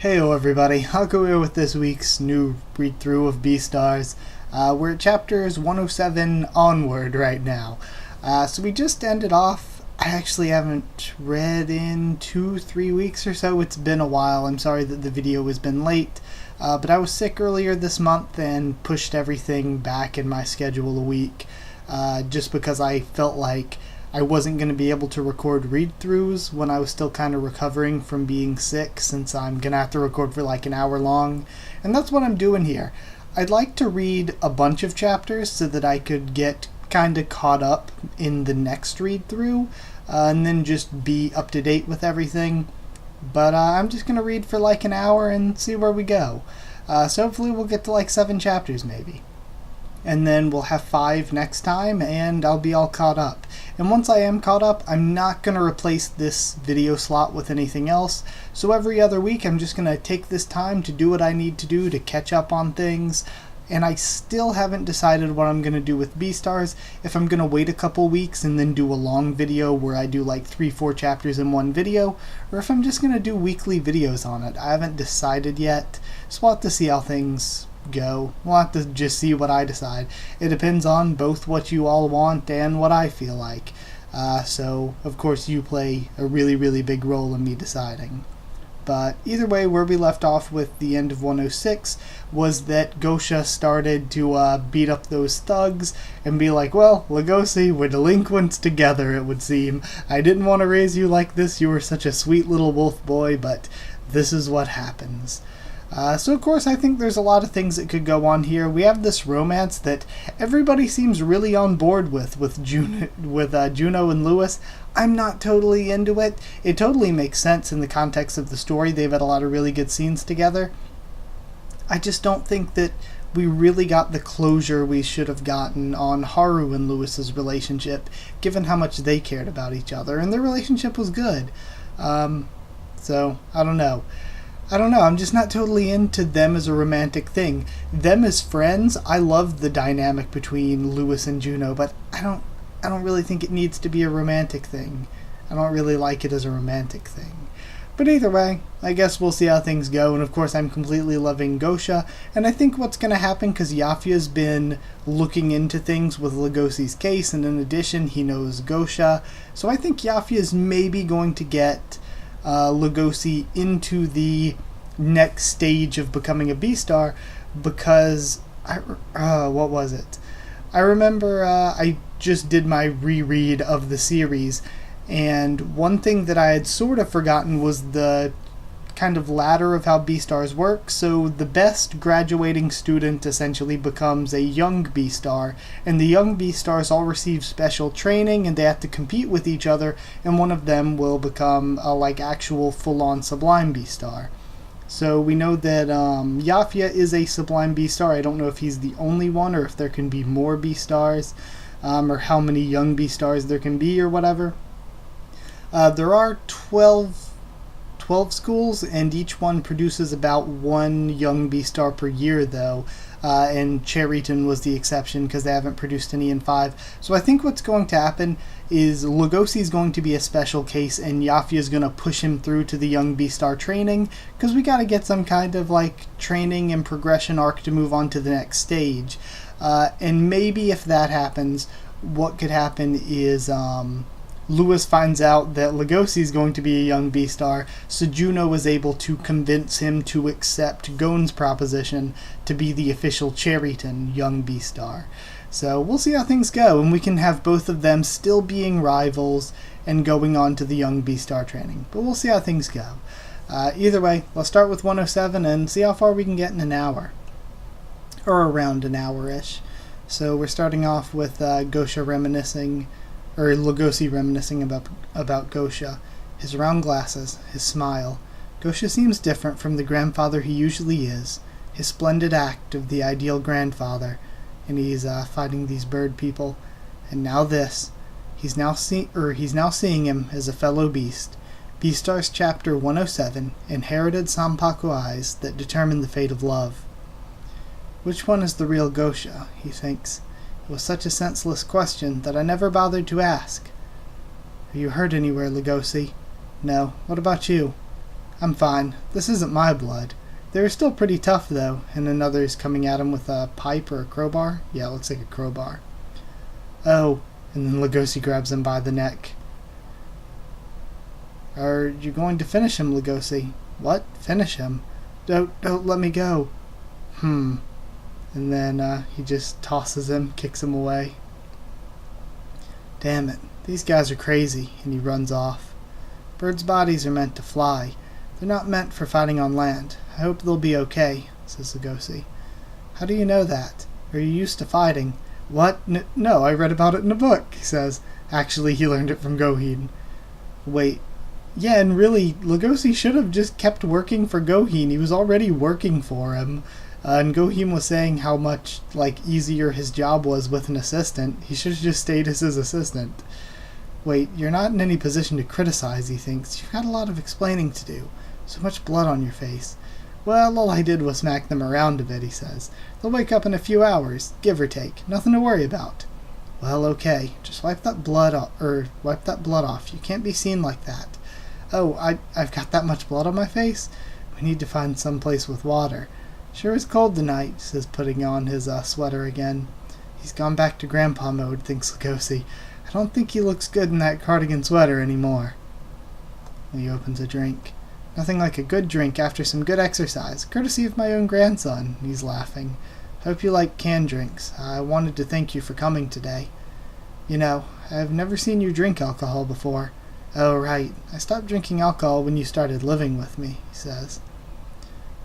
Heyo everybody, Haku here with this week's new read-through of Beastars. We're at chapters 107 onward right now. So we just ended off. I actually haven't read in 2-3 weeks or so. It's been a while. I'm sorry that the video has been late. But I was sick earlier this month and pushed everything back in my schedule a week. Just because I felt like I wasn't going to be able to record read-throughs when I was still kind of recovering from being sick, since I'm going to have to record for like an hour long. And that's what I'm doing here. I'd like to read a bunch of chapters so that I could get kind of caught up in the next read-through, and then just be up to date with everything. But I'm just going to read for like an hour and see where we go. So hopefully we'll get to like 7 chapters maybe. And then we'll have 5 next time, and I'll be all caught up. And once I am caught up, I'm not going to replace this video slot with anything else. So every other week, I'm just going to take this time to do what I need to do to catch up on things. And I still haven't decided what I'm going to do with Beastars. If I'm going to wait a couple weeks and then do a long video where I do like 3-4 chapters in one video, or if I'm just going to do weekly videos on it. I haven't decided yet, so we'll have to see how things go. We'll have to just see what I decide. It depends on both what you all want and what I feel like. So, of course, you play a really big role in me deciding. But either way, where we left off with the end of 106 was that Gosha started to beat up those thugs and be like, well, Legosi, we're delinquents together, it would seem. I didn't want to raise you like this. You were such a sweet little wolf boy, but this is what happens. So of course I think there's a lot of things that could go on here. We have this romance that everybody seems really on board with Juno and Lewis. I'm not totally into it. It totally makes sense in the context of the story. They've had a lot of really good scenes together. I just don't think that we really got the closure we should have gotten on Haru and Lewis's relationship, given how much they cared about each other, and their relationship was good. So I don't know. I'm just not totally into them as a romantic thing. Them as friends, I love the dynamic between Lewis and Juno, but I don't really think it needs to be a romantic thing. I don't really like it as a romantic thing. But either way, I guess we'll see how things go, and of course I'm completely loving Gosha, and I think what's going to happen, because Yafia's been looking into things with Legosi's case, and in addition he knows Gosha, so I think Yafia's maybe going to get Legosi into the next stage of becoming a Beastar, because what was it? I remember I just did my reread of the series, and one thing that I had sort of forgotten was the kind of ladder of how Beastars work. So the best graduating student essentially becomes a young Beastar, and the young Beastars all receive special training and they have to compete with each other, and one of them will become a like actual full-on Sublime Beastar. So we know that Yafia is a Sublime Beastar. I don't know if he's the only one or if there can be more Beastars, or how many young Beastars there can be or whatever. There are 12 schools, and each one produces about 1 young Beastar per year, though, and Cherryton was the exception because they haven't produced any in 5. So I think what's going to happen is Legosi is going to be a special case, and Yafia is going to push him through to the young Beastar training, because we got to get some kind of like training and progression arc to move on to the next stage. And maybe if that happens, what could happen is Lewis finds out that Legosi is going to be a young Beastar, so Juno is able to convince him to accept Gon's proposition to be the official Cherryton young Beastar. So we'll see how things go, and we can have both of them still being rivals and going on to the young Beastar training. But we'll see how things go. Either way, let's start with 107 and see how far we can get in an hour. Or around an hour-ish. So we're starting off with Gosha reminiscing, or Legosi reminiscing about Gosha. His round glasses, his smile. Gosha seems different from the grandfather he usually is. His splendid act of the ideal grandfather. And he's fighting these bird people. And now this. He's now seeing him as a fellow beast. Beastars Chapter 107, Inherited Sanpaku Eyes That Determine the Fate of Love. Which one is the real Gosha, he thinks. It was such a senseless question that I never bothered to ask. Are you hurt anywhere, Legosi? No. What about you? I'm fine. This isn't my blood. They were still pretty tough, though, and another's coming at him with a pipe or a crowbar. Yeah, it looks like a crowbar. Oh, and then Legosi grabs him by the neck. Are you going to finish him, Legosi? What? Finish him? Don't let me go. And then he just tosses him, kicks him away. Damn it, these guys are crazy, and he runs off. Birds' bodies are meant to fly. They're not meant for fighting on land. I hope they'll be okay, says Legosi. How do you know that? Are you used to fighting? What? No, I read about it in a book, he says. Actually, he learned it from Goheen. Wait. Yeah, and really, Legosi should have just kept working for Goheen. He was already working for him. And Goheen was saying how much, easier his job was with an assistant. He should have just stayed as his assistant. Wait, you're not in any position to criticize, he thinks. You've got a lot of explaining to do. So much blood on your face. Well, all I did was smack them around a bit, he says. They'll wake up in a few hours, give or take. Nothing to worry about. Well, okay. Just wipe that blood off. You can't be seen like that. Oh, I've got that much blood on my face? We need to find some place with water. Sure is cold tonight, says, putting on his sweater again. He's gone back to grandpa mode, thinks Legosi. I don't think he looks good in that cardigan sweater anymore. He opens a drink. Nothing like a good drink after some good exercise, courtesy of my own grandson, he's laughing. Hope you like canned drinks. I wanted to thank you for coming today. You know, I've never seen you drink alcohol before. Oh, right. I stopped drinking alcohol when you started living with me, he says.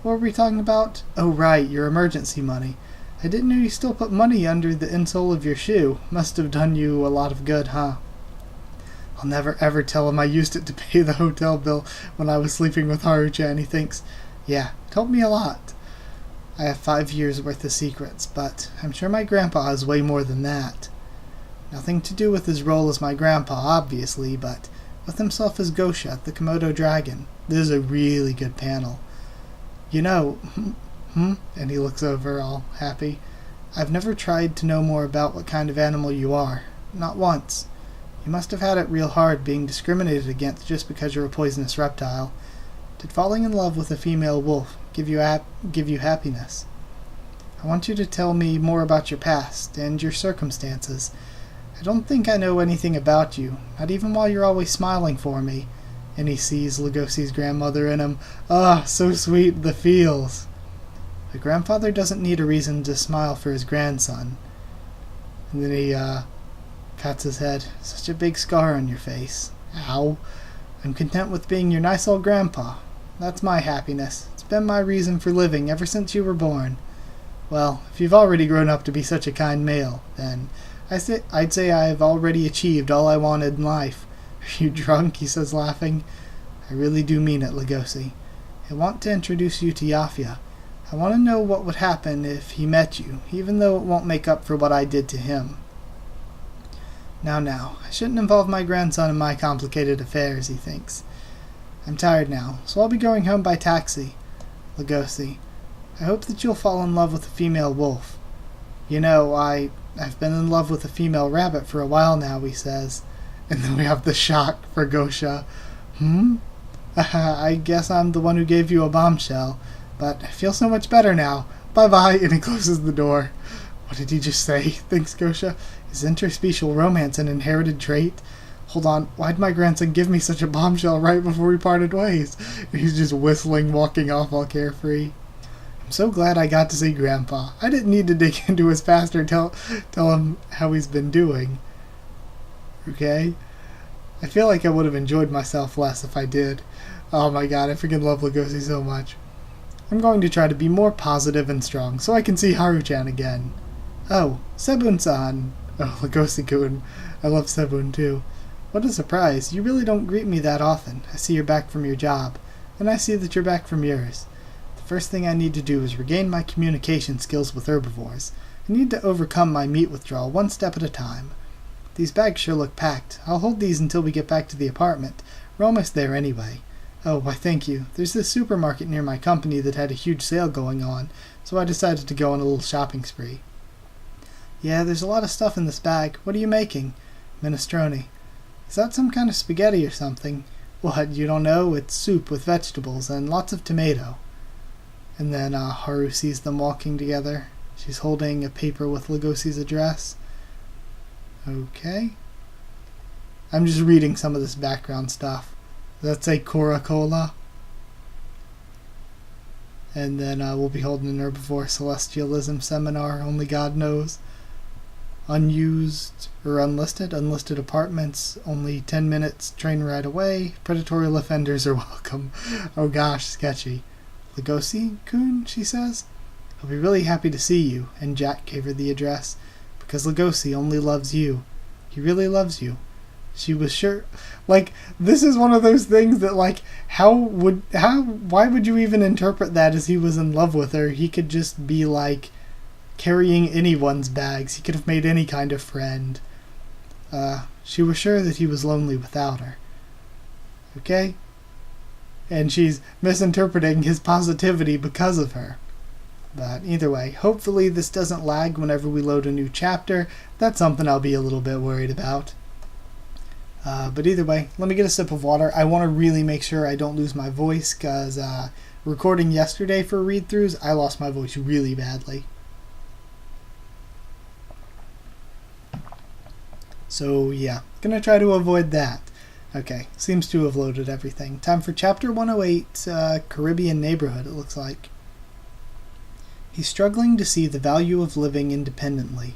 What were we talking about? Oh, right, your emergency money. I didn't know you still put money under the insole of your shoe. Must have done you a lot of good, huh? I'll never ever tell him I used it to pay the hotel bill when I was sleeping with Haru-chan, he thinks. Yeah, it helped me a lot. I have 5 years worth of secrets, but I'm sure my grandpa has way more than that. Nothing to do with his role as my grandpa, obviously, but with himself as Gosha, the Komodo dragon. This is a really good panel. You know, and he looks over all happy. I've never tried to know more about what kind of animal you are. Not once. You must have had it real hard being discriminated against just because you're a poisonous reptile. Did falling in love with a female wolf give you happiness? I want you to tell me more about your past and your circumstances. I don't think I know anything about you, not even while you're always smiling for me. And he sees Legosi's grandmother in him. Ah, so sweet, the feels. The grandfather doesn't need a reason to smile for his grandson. And then he pats his head. Such a big scar on your face. Ow. I'm content with being your nice old grandpa. That's my happiness. It's been my reason for living ever since you were born. Well, if you've already grown up to be such a kind male, then I'd say I've already achieved all I wanted in life. Are you drunk? He says, laughing. I really do mean it, Legosi. I want to introduce you to Yafia. I want to know what would happen if he met you, even though it won't make up for what I did to him. Now, I shouldn't involve my grandson in my complicated affairs, he thinks. I'm tired now, so I'll be going home by taxi. Legosi, I hope that you'll fall in love with a female wolf. You know, I've been in love with a female rabbit for a while now, he says. And then we have the shock for Gosha. I guess I'm the one who gave you a bombshell. But I feel so much better now. Bye-bye, and he closes the door. What did he just say? Thinks Gosha. Is interspecial romance an inherited trait? Hold on, why'd my grandson give me such a bombshell right before we parted ways? And he's just whistling, walking off all carefree. I'm so glad I got to see Grandpa. I didn't need to dig into his past or tell him how he's been doing. Okay? I feel like I would have enjoyed myself less if I did. Oh my god, I freaking love Legosi so much. I'm going to try to be more positive and strong so I can see Haru-chan again. Oh, Sebun-san. Oh, Legosi-kun. I love Sebun too. What a surprise. You really don't greet me that often. I see you're back from your job. And I see that you're back from yours. The first thing I need to do is regain my communication skills with herbivores. I need to overcome my meat withdrawal one step at a time. These bags sure look packed. I'll hold these until we get back to the apartment. We're almost there anyway. Oh, why thank you. There's this supermarket near my company that had a huge sale going on, so I decided to go on a little shopping spree. Yeah, there's a lot of stuff in this bag. What are you making? Minestrone. Is that some kind of spaghetti or something? What, you don't know? It's soup with vegetables and lots of tomato. And then Haru sees them walking together. She's holding a paper with Legosi's address. Okay. I'm just reading some of this background stuff. Does that say Coca-Cola? And then we'll be holding an herbivore celestialism seminar, only God knows. Unused or unlisted apartments, only 10 minutes train ride away. Predatory offenders are welcome. Oh gosh, sketchy. Legosi-kun, she says. He'll be really happy to see you. And Jack gave her the address. Because Legosi only loves you. He really loves you. She was sure. Like, this is one of those things that, like, why would you even interpret that as he was in love with her? He could just be, like, carrying anyone's bags. He could have made any kind of friend. She was sure that he was lonely without her. Okay? And she's misinterpreting his positivity because of her. But either way, hopefully this doesn't lag whenever we load a new chapter. That's something I'll be a little bit worried about. But either way, let me get a sip of water. I want to really make sure I don't lose my voice, because recording yesterday for read-throughs, I lost my voice really badly. So yeah, gonna try to avoid that. Okay, seems to have loaded everything. Time for Chapter 108, Caribbean Neighborhood, it looks like. He's struggling to see the value of living independently.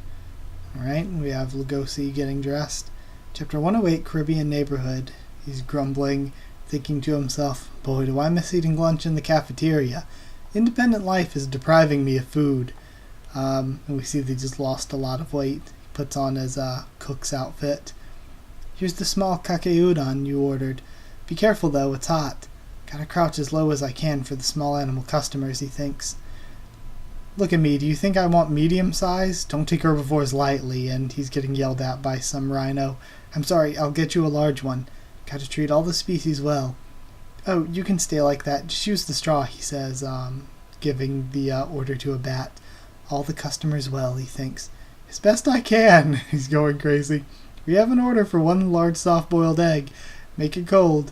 Alright, we have Legosi getting dressed. Chapter 108, Caribbean Neighborhood. He's grumbling, thinking to himself, boy, do I miss eating lunch in the cafeteria. Independent life is depriving me of food. And we see that he just lost a lot of weight. He puts on his cook's outfit. Here's the small kake udon you ordered. Be careful though, it's hot. Gotta crouch as low as I can for the small animal customers, he thinks. Look at me, do you think I want medium size? Don't take herbivores lightly, and he's getting yelled at by some rhino. I'm sorry, I'll get you a large one. Gotta treat all the species well. Oh, you can stay like that, just use the straw, he says, giving the order to a bat. All the customers well, he thinks. As best I can, he's going crazy. We have an order for one large soft-boiled egg. Make it cold.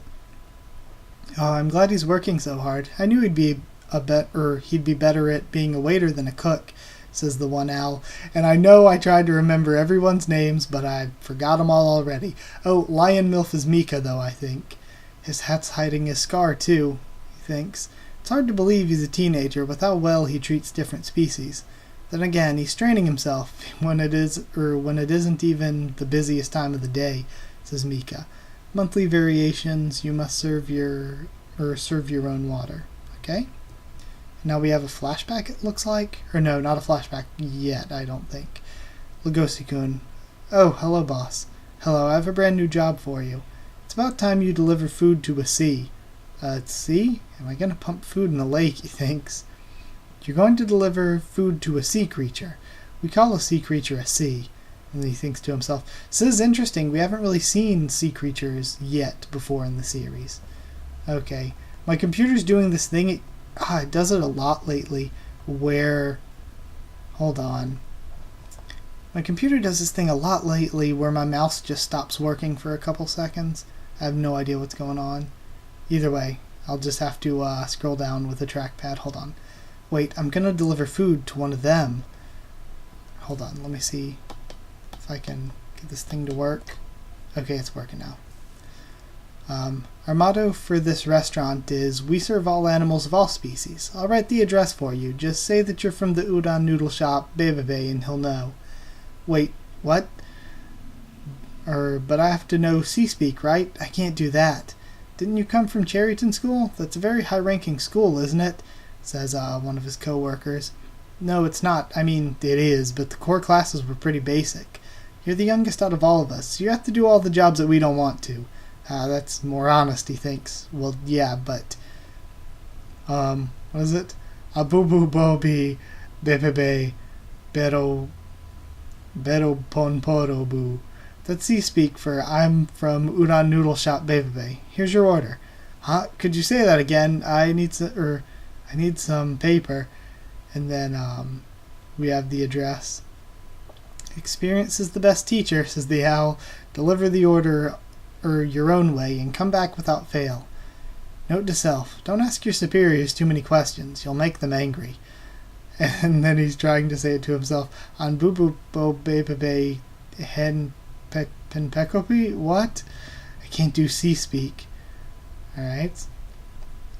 Oh, I'm glad he's working so hard. I knew he'd be better at being a waiter than a cook, says the one owl. And I know I tried to remember everyone's names, but I forgot them all already. Oh, Lion Milf is Mika, though, I think. His hat's hiding his scar, too, he thinks. It's hard to believe he's a teenager with how well he treats different species. Then again, he's straining himself when it isn't even the busiest time of the day, says Mika. Monthly variations, you must serve your own water. Okay? Now we have a flashback, it looks like. Or no, not a flashback yet, I don't think. Legosi-kun. Oh, hello, boss. Hello, I have a brand new job for you. It's about time you deliver food to a sea. Sea? Am I going to pump food in a lake, he thinks. You're going to deliver food to a sea creature. We call a sea creature a sea. And he thinks to himself, this is interesting. We haven't really seen sea creatures yet before in the series. Okay. My computer's doing this thing. It does it a lot lately where... Hold on. My computer does this thing a lot lately where my mouse just stops working for a couple seconds. I have no idea what's going on. Either way, I'll just have to scroll down with the trackpad. Hold on. Wait, I'm going to deliver food to one of them. Hold on, let me see if I can get this thing to work. Okay, it's working now. Our motto for this restaurant is, we serve all animals of all species. I'll write the address for you. Just say that you're from the udon noodle shop, Bebe, and he'll know. Wait, what? But I have to know sea-speak, right? I can't do that. Didn't you come from Cherryton School? That's a very high-ranking school, isn't it? Says one of his co-workers. No, it's not. I mean, it is, but the core classes were pretty basic. You're the youngest out of all of us, so you have to do all the jobs that we don't want to. That's more honest, he thinks. Well, yeah, but... what is it? Abubu bobi bebebe bero ponporo bu. That's sea-speak for I'm from Udon Noodle Shop Bebebe. Here's your order. Huh? Could you say that again? I need some paper. And then we have the address. Experience is the best teacher, says the owl. Deliver the order, your own way and come back without fail. Note to self, don't ask your superiors too many questions. You'll make them angry. And then he's trying to say it to himself. On boo bo be hen penpekopi? What? I can't do sea speak. Alright.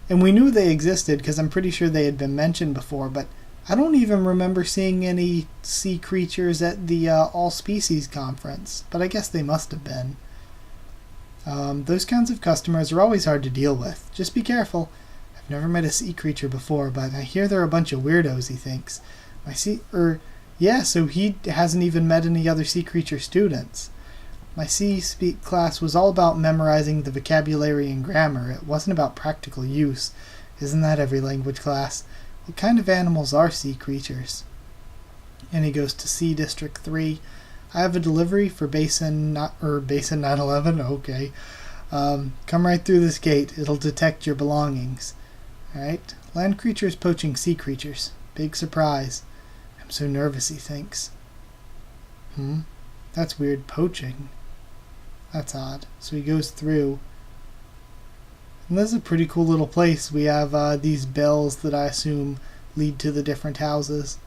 And we knew they existed because I'm pretty sure they had been mentioned before, but I don't even remember seeing any sea creatures at the All Species conference, but I guess they must have been. Those kinds of customers are always hard to deal with. Just be careful. I've never met a sea creature before, but I hear they're a bunch of weirdos, he thinks. So he hasn't even met any other sea creature students. My sea speak class was all about memorizing the vocabulary and grammar. It wasn't about practical use. Isn't that every language class? What kind of animals are sea creatures? And he goes to Sea District 3. I have a delivery for Basin 911. Okay. Come right through this gate. It'll detect your belongings. Alright. Land creatures poaching sea creatures. Big surprise. I'm so nervous, he thinks. That's weird. Poaching. That's odd. So he goes through. And this is a pretty cool little place. We have these bells that I assume lead to the different houses.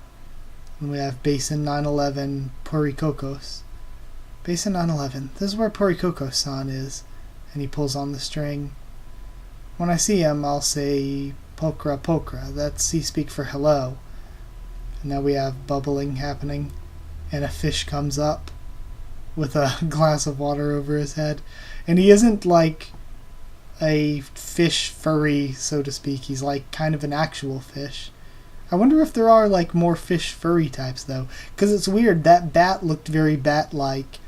And we have Basin 911 Poricocos. Basin 911. This is where Poricocos-san is. And he pulls on the string. When I see him, I'll say Pokra Pokra. That's sea speak for hello. And now we have bubbling happening. And a fish comes up with a glass of water over his head. And he isn't like a fish furry, so to speak. He's like kind of an actual fish. I wonder if there are like more fish furry types though, because it's weird. That bat looked very bat-like,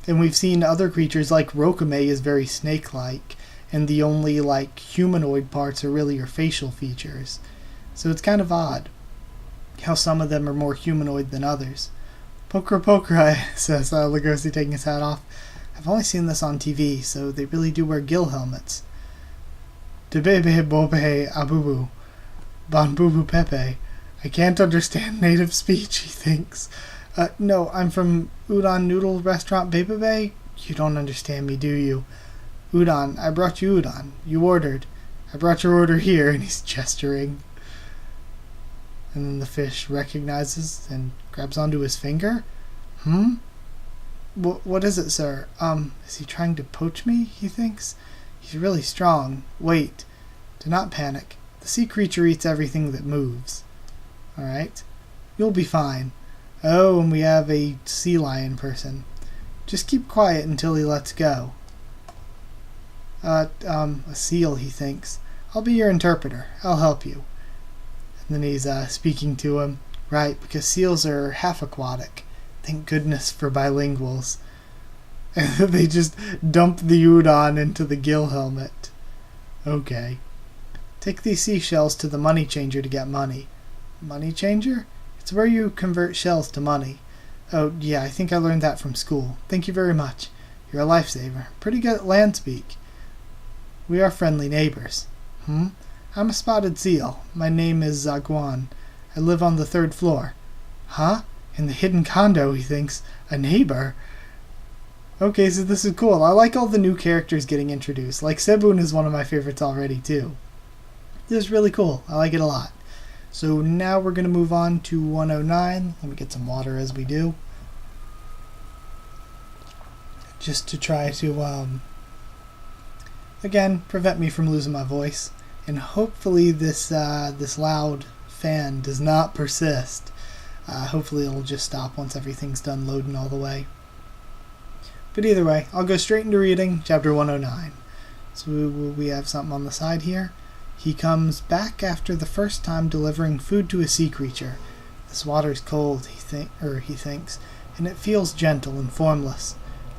and we've seen other creatures like Rokame is very snake-like, and the only like humanoid parts are really your facial features. So it's kind of odd how some of them are more humanoid than others. Pokra Pokra, says Legosi, taking his hat off. I've only seen this on TV, so they really do wear gill helmets. Debebe bobe abubu. Banbubu pepe. I can't understand native speech, he thinks. No, I'm from Udon Noodle Restaurant Bebebe. You don't understand me, do you? Udon, I brought you udon. You ordered. I brought your order here, and he's gesturing. And then the fish recognizes and grabs onto his finger. What is it, sir? Is he trying to poach me, he thinks? He's really strong. Wait. Do not panic. The sea creature eats everything that moves. Alright. You'll be fine. Oh, and we have a sea lion person. Just keep quiet until he lets go. A seal, he thinks. I'll be your interpreter. I'll help you. And then he's speaking to him. Right, because seals are half aquatic. Thank goodness for bilinguals. And they just dump the udon into the gill helmet. Okay. Take these seashells to the money changer to get money. Money changer? It's where you convert shells to money. Oh, yeah, I think I learned that from school. Thank you very much. You're a lifesaver. Pretty good at land speak. We are friendly neighbors. I'm a spotted seal. My name is Zaguan. I live on the 3rd floor. Huh? In the hidden condo, he thinks. A neighbor? Okay, so this is cool. I like all the new characters getting introduced. Like, Sebun is one of my favorites already, too. This is really cool. I like it a lot. So now we're going to move on to 109. Let me get some water as we do. Just to try to, again, prevent me from losing my voice. And hopefully this loud fan does not persist. Hopefully it'll just stop once everything's done loading all the way. But either way, I'll go straight into reading chapter 109. So we have something on the side here. He comes back after the first time delivering food to a sea creature. This water's cold, he thinks, and it feels gentle and formless.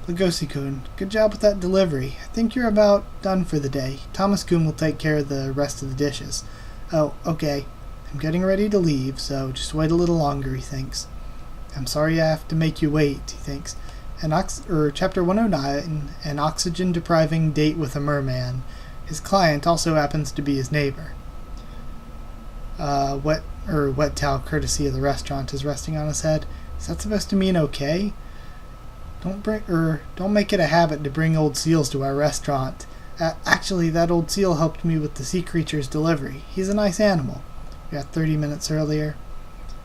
Legosi-kun, good job with that delivery. I think you're about done for the day. Thomas-kun will take care of the rest of the dishes. Oh, okay. I'm getting ready to leave, so just wait a little longer, he thinks. I'm sorry I have to make you wait, he thinks. Chapter 109, an oxygen-depriving date with a merman. His client also happens to be his neighbor. Wet towel courtesy of the restaurant is resting on his head. Is that supposed to mean okay? Don't make it a habit to bring old seals to our restaurant. Actually, that old seal helped me with the sea creature's delivery. He's a nice animal. We got 30 minutes earlier.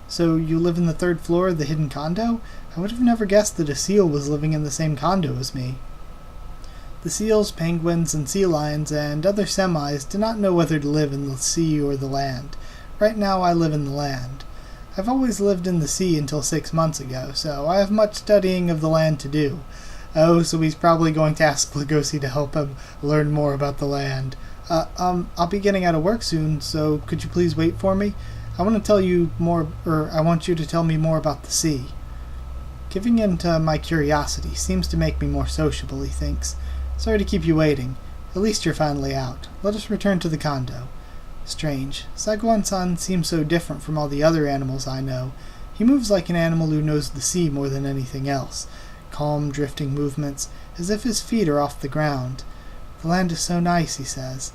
So you live in the 3rd floor of the hidden condo? I would have never guessed that a seal was living in the same condo as me. The seals, penguins, and sea lions, and other semis do not know whether to live in the sea or the land. Right now I live in the land. I've always lived in the sea until 6 months ago, so I have much studying of the land to do. Oh, so he's probably going to ask Legosi to help him learn more about the land. I'll be getting out of work soon, so could you please wait for me? I want you to tell me more about the sea. Giving in to my curiosity seems to make me more sociable, he thinks. Sorry to keep you waiting. At least you're finally out. Let us return to the condo. Strange. Sagwan-san seems so different from all the other animals I know. He moves like an animal who knows the sea more than anything else. Calm, drifting movements, as if his feet are off the ground. The land is so nice, he says.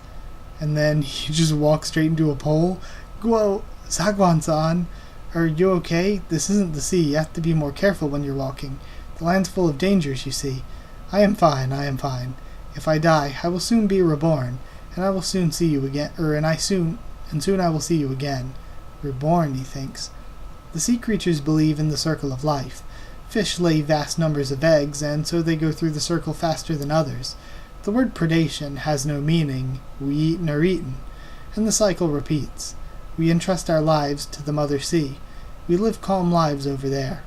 And then he just walks straight into a pole. Whoa, Sagwan-san, are you okay? This isn't the sea. You have to be more careful when you're walking. The land's full of dangers, you see. I am fine. If I die, I will soon be reborn, and I will soon see you again, soon I will see you again. Reborn, he thinks. The sea creatures believe in the circle of life. Fish lay vast numbers of eggs, and so they go through the circle faster than others. The word predation has no meaning. We eat and are eaten. And the cycle repeats. We entrust our lives to the Mother Sea. We live calm lives over there.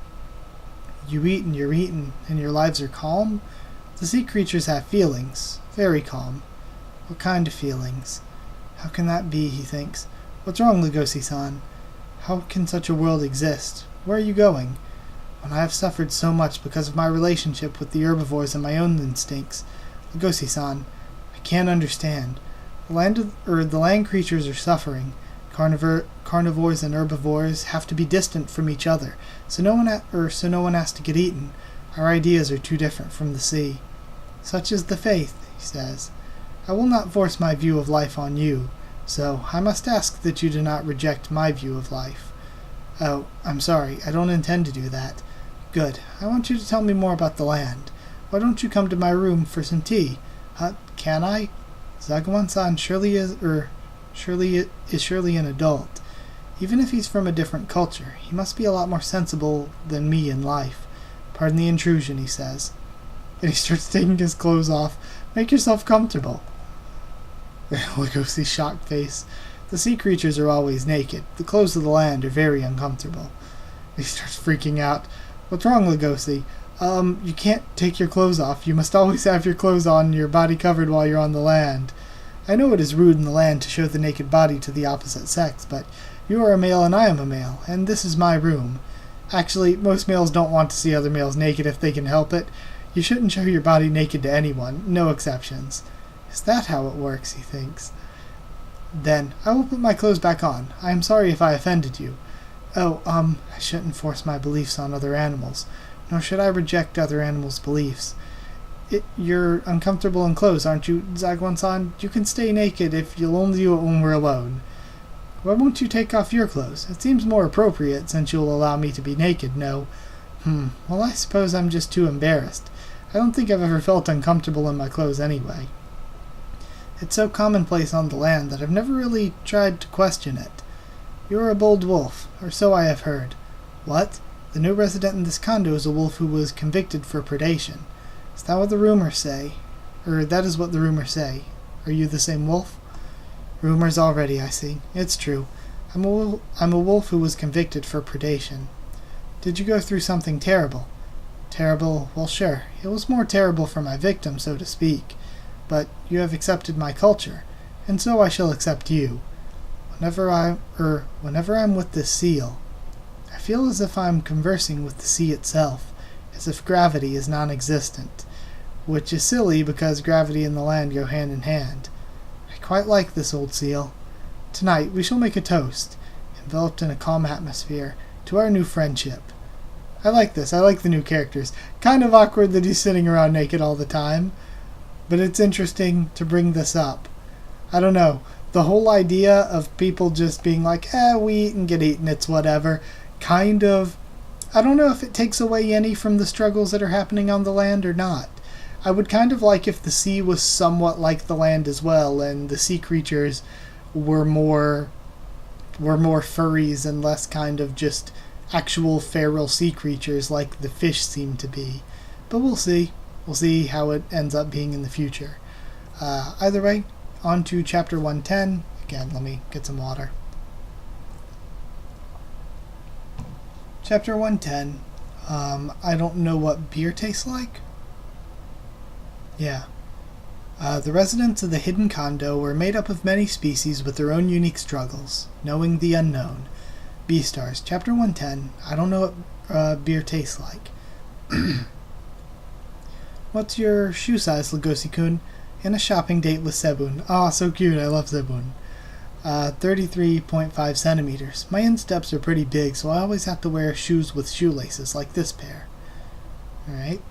You eat and you're eaten, and your lives are calm? The sea creatures have feelings. Very calm. What kind of feelings? How can that be, he thinks. What's wrong, Legosi-san? How can such a world exist? Where are you going? When I have suffered so much because of my relationship with the herbivores and my own instincts. Legosi-san, I can't understand. The land creatures are suffering. Carnivores and herbivores have to be distant from each other, so no one has to get eaten. Our ideas are too different from the sea. Such is the faith, he says. I will not force my view of life on you, so I must ask that you do not reject my view of life. Oh, I'm sorry, I don't intend to do that. Good. I want you to tell me more about the land. Why don't you come to my room for some tea? Can I? Sagwan-san surely is an adult. Even if he's from a different culture, he must be a lot more sensible than me in life. Pardon the intrusion, he says. And he starts taking his clothes off. Make yourself comfortable. Legosi's shocked face. The sea creatures are always naked. The clothes of the land are very uncomfortable. He starts freaking out. What's wrong, Legosi? You can't take your clothes off. You must always have your clothes on and your body covered while you're on the land. I know it is rude in the land to show the naked body to the opposite sex, but you are a male and I am a male, and this is my room. Actually, most males don't want to see other males naked if they can help it. You shouldn't show your body naked to anyone, no exceptions. Is that how it works, he thinks. Then, I will put my clothes back on. I am sorry if I offended you. I shouldn't force my beliefs on other animals, nor should I reject other animals' beliefs. You're uncomfortable in clothes, aren't you, Sagwan-san? You can stay naked if you'll only do it when we're alone. Why won't you take off your clothes? It seems more appropriate, since you'll allow me to be naked, no? Well, I suppose I'm just too embarrassed. I don't think I've ever felt uncomfortable in my clothes anyway. It's so commonplace on the land that I've never really tried to question it. You're a bold wolf, or so I have heard. What? The new resident in this condo is a wolf who was convicted for predation. Is that what the rumors say? That is what the rumors say. Are you the same wolf? Rumors already, I see. It's true. I'm a wolf who was convicted for predation. Did you go through something terrible? Terrible? Well, sure. It was more terrible for my victim, so to speak. But you have accepted my culture, and so I shall accept you. Whenever I'm with this seal, I feel as if I'm conversing with the sea itself, as if gravity is non-existent, which is silly because gravity and the land go hand in hand. I quite like this old seal. Tonight we shall make a toast, enveloped in a calm atmosphere, to our new friendship. I like this. I like the new characters. Kind of awkward that he's sitting around naked all the time, but it's interesting to bring this up. I don't know. The whole idea of people just being like, we eat and get eaten, it's whatever, kind of I don't know if it takes away any from the struggles that are happening on the land or not. I would kind of like if the sea was somewhat like the land as well, and the sea creatures were more furries and less kind of just actual feral sea creatures like the fish seem to be. But we'll see. We'll see how it ends up being in the future. Either way, on to chapter 110. Again, let me get some water. Chapter 110. I don't know what beer tastes like. Yeah. The residents of the hidden condo were made up of many species with their own unique struggles. Knowing the unknown. Beastars. Chapter 110. I don't know what beer tastes like. What's your shoe size, Legosi-kun? And a shopping date with Sebun. Aw, so cute. I love Sebun. 33.5 centimeters. My insteps are pretty big, so I always have to wear shoes with shoelaces, like this pair. Alright.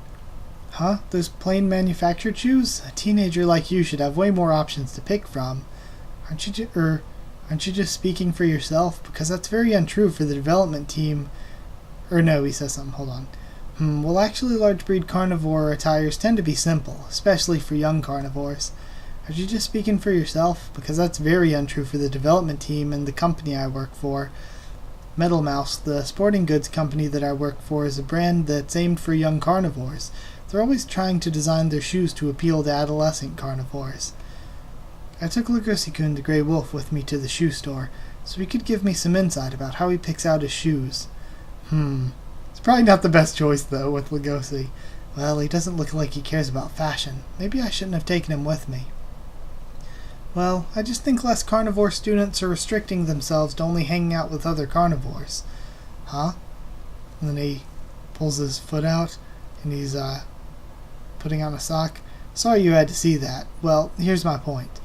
Huh? Those plain manufactured shoes? A teenager like you should have way more options to pick from. Aren't you just speaking for yourself? Because that's very untrue for the development team. Or no, he says something. Hold on. Well, actually, large breed carnivore attires tend to be simple, especially for young carnivores. Are you just speaking for yourself? Because that's very untrue for the development team and the company I work for. Metal Mouse, the sporting goods company that I work for, is a brand that's aimed for young carnivores. They're always trying to design their shoes to appeal to adolescent carnivores. I took Legosi-kun the Grey Wolf with me to the shoe store, so he could give me some insight about how he picks out his shoes. It's probably not the best choice, though, with Legosi. Well, he doesn't look like he cares about fashion. Maybe I shouldn't have taken him with me. Well, I just think less carnivore students are restricting themselves to only hanging out with other carnivores. Huh? And then he pulls his foot out, and he's, putting on a sock. Sorry you had to see that. Well, here's my point.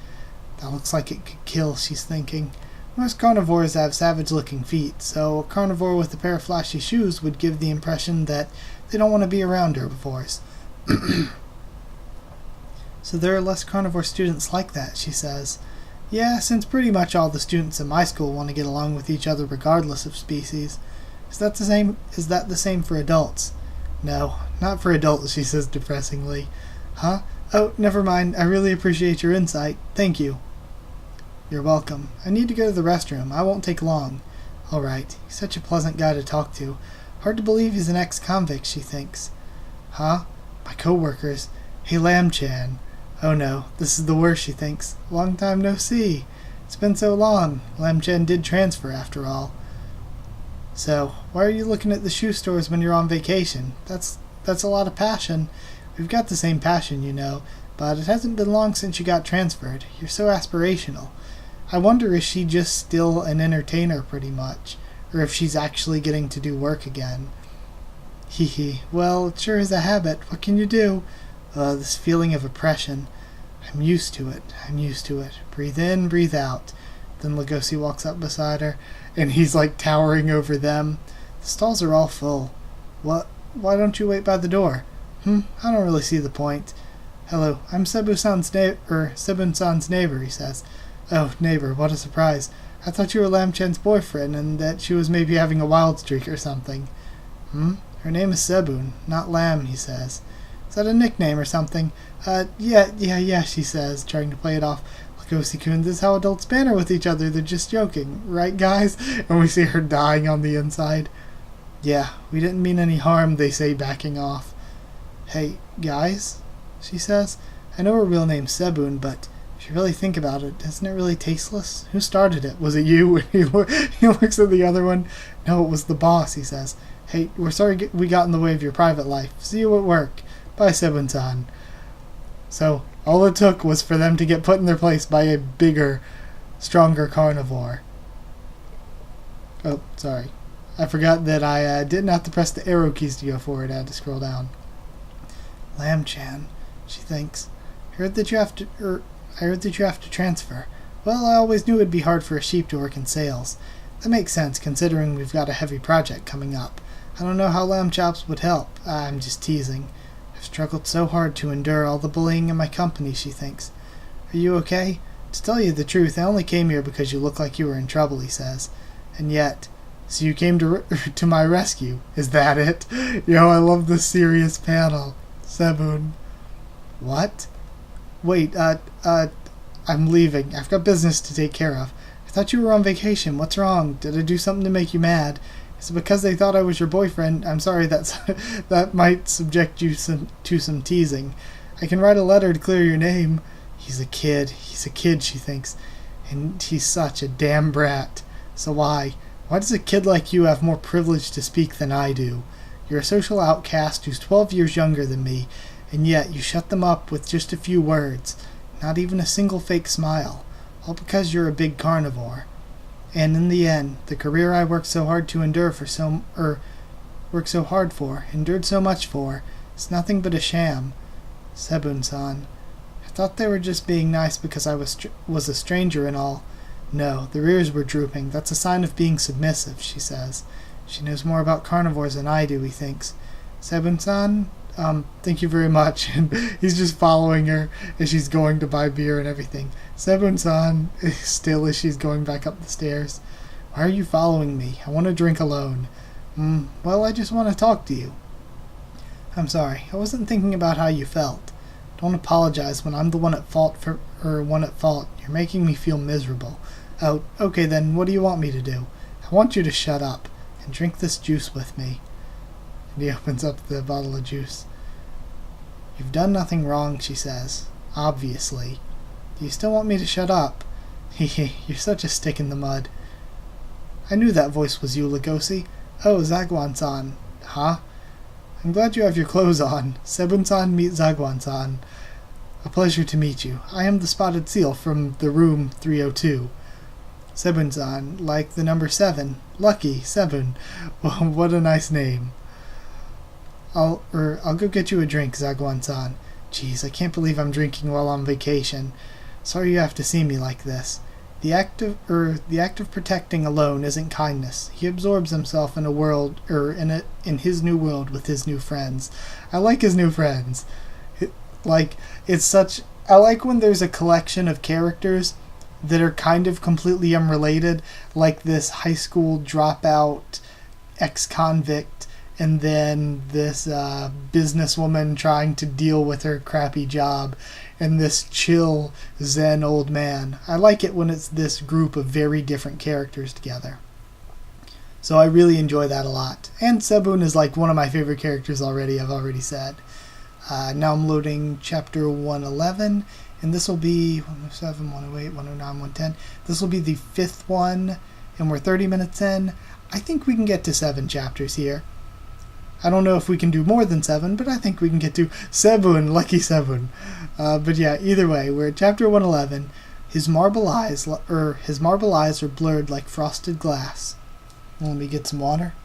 That looks like it could kill, she's thinking. Most carnivores have savage-looking feet, so a carnivore with a pair of flashy shoes would give the impression that they don't want to be around herbivores. So there are less carnivore students like that, she says. Yeah, since pretty much all the students in my school want to get along with each other regardless of species. Is that the same for adults? No, not for adults, she says depressingly. Huh? Oh, never mind. I really appreciate your insight. Thank you. You're welcome. I need to go to the restroom. I won't take long. All right. He's such a pleasant guy to talk to. Hard to believe he's an ex-convict, she thinks. Huh? My co-workers. Hey, Lamb-chan. Oh no, this is the worst, she thinks. Long time no see. It's been so long. Lamb-chan did transfer, after all. So, why are you looking at the shoe stores when you're on vacation? That's a lot of passion. We've got the same passion, you know, but it hasn't been long since you got transferred. You're so aspirational. I wonder if she's just still an entertainer pretty much, or if she's actually getting to do work again. Hee. Well, it sure is a habit. What can you do? This feeling of oppression. I'm used to it. Breathe in, breathe out. Then Legosi walks up beside her, and he's like towering over them. The stalls are all full. What? Why don't you wait by the door? I don't really see the point. Hello, I'm Sebun-san's neighbor, he says. Oh, neighbor, what a surprise. I thought you were Lamb-chan's boyfriend, and that she was maybe having a wild streak or something. Her name is Sebun, not Lamb, he says. Is that a nickname or something? Yeah, she says, trying to play it off. Legosi-kun, this is how adults banter with each other. They're just joking, right, guys? And we see her dying on the inside. Yeah, we didn't mean any harm, they say, backing off. Hey, guys, she says. I know her real name's Sebun, but if you really think about it, isn't it really tasteless? Who started it? Was it you? He looks at the other one. No, it was the boss, he says. Hey, we're sorry we got in the way of your private life. See you at work. Bye, Sebun-san. So, all it took was for them to get put in their place by a bigger, stronger carnivore. Oh, sorry. I forgot that I didn't have to press the arrow keys to go forward. I had to scroll down. Lamb-chan, she thinks. I heard that you have to transfer. Well, I always knew it'd be hard for a sheep to work in sales. That makes sense, considering we've got a heavy project coming up. I don't know how lamb chops would help. I'm just teasing. I've struggled so hard to endure all the bullying in my company, she thinks. Are you okay? To tell you the truth, I only came here because you look like you were in trouble, he says. And yet, So you came to my rescue. Is that it? Yo, I love this serious panel. Sebun. What? Wait, I'm leaving. I've got business to take care of. I thought you were on vacation. What's wrong? Did I do something to make you mad? Is it because they thought I was your boyfriend? I'm sorry, that might subject you to some teasing. I can write a letter to clear your name. He's a kid, she thinks. And he's such a damn brat. So why? Why does a kid like you have more privilege to speak than I do? You're a social outcast who's 12 years younger than me, and yet you shut them up with just a few words. Not even a single fake smile. All because you're a big carnivore. And in the end, the career I worked so hard to endure endured so much for, is nothing but a sham. Sebun-san. I thought they were just being nice because I was a stranger and all. No, their ears were drooping. That's a sign of being submissive, she says. She knows more about carnivores than I do, he thinks. Sebun-san, thank you very much. And he's just following her as she's going to buy beer and everything. Sebun-san, still as she's going back up the stairs. Why are you following me? I want to drink alone. Well, I just want to talk to you. I'm sorry. I wasn't thinking about how you felt. Don't apologize when I'm the one at fault You're making me feel miserable. Oh, okay then, what do you want me to do? I want you to shut up and drink this juice with me. And he opens up the bottle of juice. You've done nothing wrong, she says. Obviously. Do you still want me to shut up? Hehe, you're such a stick in the mud. I knew that voice was you, Legosi. Oh, Zagwan-san. Huh? I'm glad you have your clothes on. Sebun-san, meet Zagwan-san. A pleasure to meet you. I am the spotted seal from the room 302. Sebun-san, like the number 7. Lucky, Sebun. Well, what a nice name. I'll go get you a drink, Zagwan-san. Jeez, I can't believe I'm drinking while on vacation. Sorry you have to see me like this. The act of protecting alone isn't kindness. He absorbs himself in in his new world with his new friends. I like his new friends. I like when there's a collection of characters that are kind of completely unrelated, like this high school dropout ex-convict and then this businesswoman trying to deal with her crappy job, and this chill zen old man. I like it when it's this group of very different characters together. So I really enjoy that a lot. And Sebun is like one of my favorite characters already, I've already said. Now I'm loading chapter 111, and this will be 107, 108, 109, 110. This will be the 5th one, and we're 30 minutes in. I think we can get to 7 chapters here. I don't know if we can do more than 7, but I think we can get to Sebun, lucky Sebun. But yeah, either way, we're at chapter 111. His marble eyes are blurred like frosted glass. Let me get some water.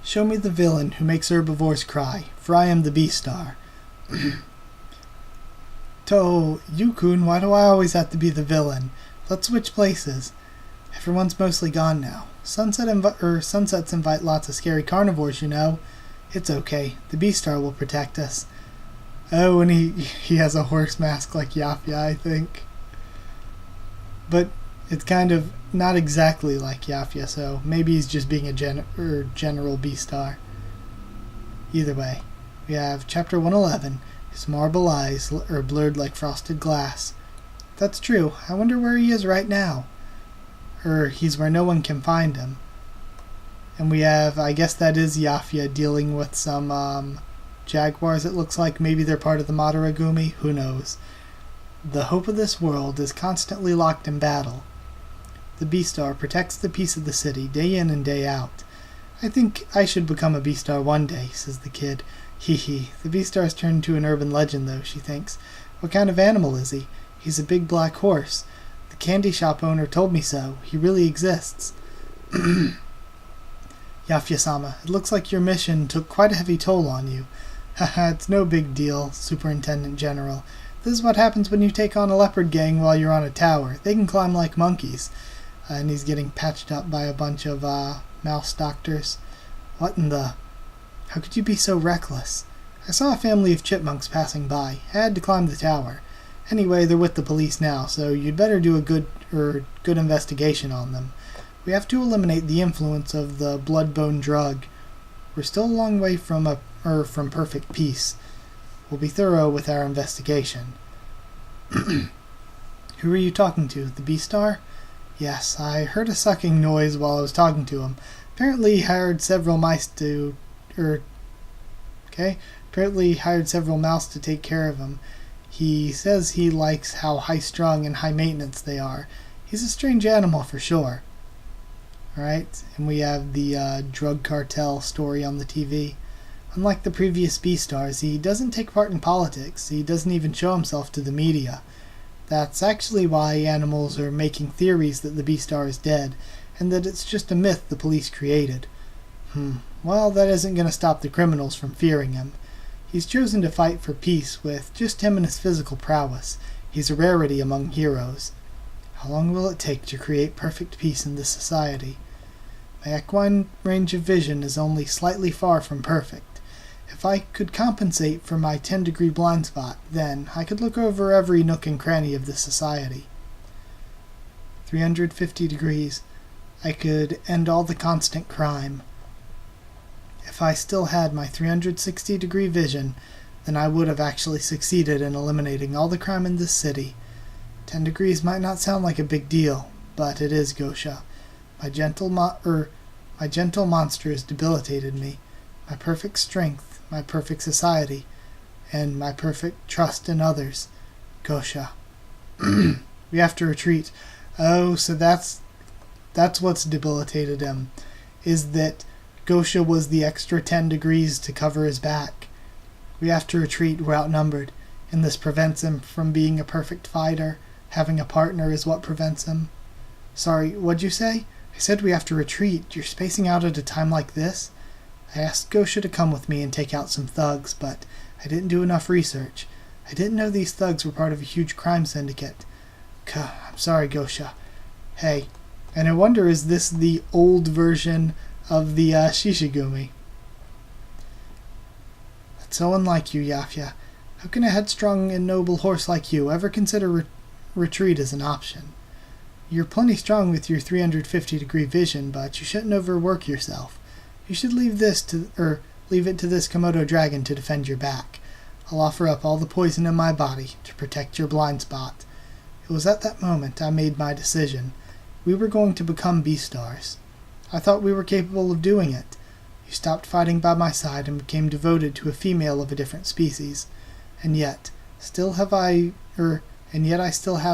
Show me the villain who makes herbivores cry, for I am the Beastar. Yukun, why do I always have to be the villain? Let's switch places. Everyone's mostly gone now. Sunsets invite lots of scary carnivores, you know. It's okay. The Beastar will protect us. Oh, and he has a horse mask like Yapia, I think. But it's kind of not exactly like Yapia, so maybe he's just being a general Beastar. Either way, we have chapter 111. His marble eyes are blurred like frosted glass. That's true. I wonder where he is right now. He's where no one can find him. And we have, I guess that is Yapia dealing with some jaguars, it looks like. Maybe they're part of the Madaragumi. Who knows? The hope of this world is constantly locked in battle. The Beastar protects the peace of the city, day in and day out. I think I should become a Beastar one day, says the kid. Hee hee. The Beastar's turned into an urban legend, though, she thinks. What kind of animal is he? He's a big black horse. The candy shop owner told me so. He really exists. Yapia-sama, it looks like your mission took quite a heavy toll on you. Haha, it's no big deal, Superintendent General. This is what happens when you take on a leopard gang while you're on a tower. They can climb like monkeys. And he's getting patched up by a bunch of mouse doctors. What in the... How could you be so reckless? I saw a family of chipmunks passing by. I had to climb the tower. Anyway, they're with the police now, so you'd better do a good investigation on them. We have to eliminate the influence of the blood-bone drug. We're still a long way from perfect peace. We'll be thorough with our investigation. Who are you talking to? The Beastar? Yes, I heard a sucking noise while I was talking to him. Apparently hired several mouse to take care of him. He says he likes how high-strung and high-maintenance they are. He's a strange animal for sure. Alright, and we have the drug cartel story on the TV. Unlike the previous Beastars, he doesn't take part in politics. He doesn't even show himself to the media. That's actually why animals are making theories that the Beastar is dead, and that it's just a myth the police created. Well, that isn't going to stop the criminals from fearing him. He's chosen to fight for peace with just him and his physical prowess. He's a rarity among heroes. How long will it take to create perfect peace in this society? My equine range of vision is only slightly far from perfect. If I could compensate for my 10-degree blind spot, then I could look over every nook and cranny of this society. 350 degrees. I could end all the constant crime. If I still had my 360-degree vision, then I would have actually succeeded in eliminating all the crime in this city. 10 degrees might not sound like a big deal, but it is, Gosha. My gentle monster has debilitated me. My perfect strength, my perfect society, and my perfect trust in others. Gosha. We have to retreat. Oh, so that's what's debilitated him, is that Gosha was the extra 10 degrees to cover his back. We have to retreat, we're outnumbered, and this prevents him from being a perfect fighter. Having a partner is what prevents him. Sorry, what'd you say? I said we have to retreat. You're spacing out at a time like this? I asked Gosha to come with me and take out some thugs, but I didn't do enough research. I didn't know these thugs were part of a huge crime syndicate. I'm sorry, Gosha. Hey, and I wonder, is this the old version of the Shishigumi? That's so unlike you, Yafia. How can a headstrong and noble horse like you ever consider retreat as an option? You're plenty strong with your 350-degree vision, but you shouldn't overwork yourself. You should leave it to this Komodo dragon to defend your back. I'll offer up all the poison in my body to protect your blind spot. It was at that moment I made my decision. We were going to become Beastars. I thought we were capable of doing it. You stopped fighting by my side and became devoted to a female of a different species. And yet I still have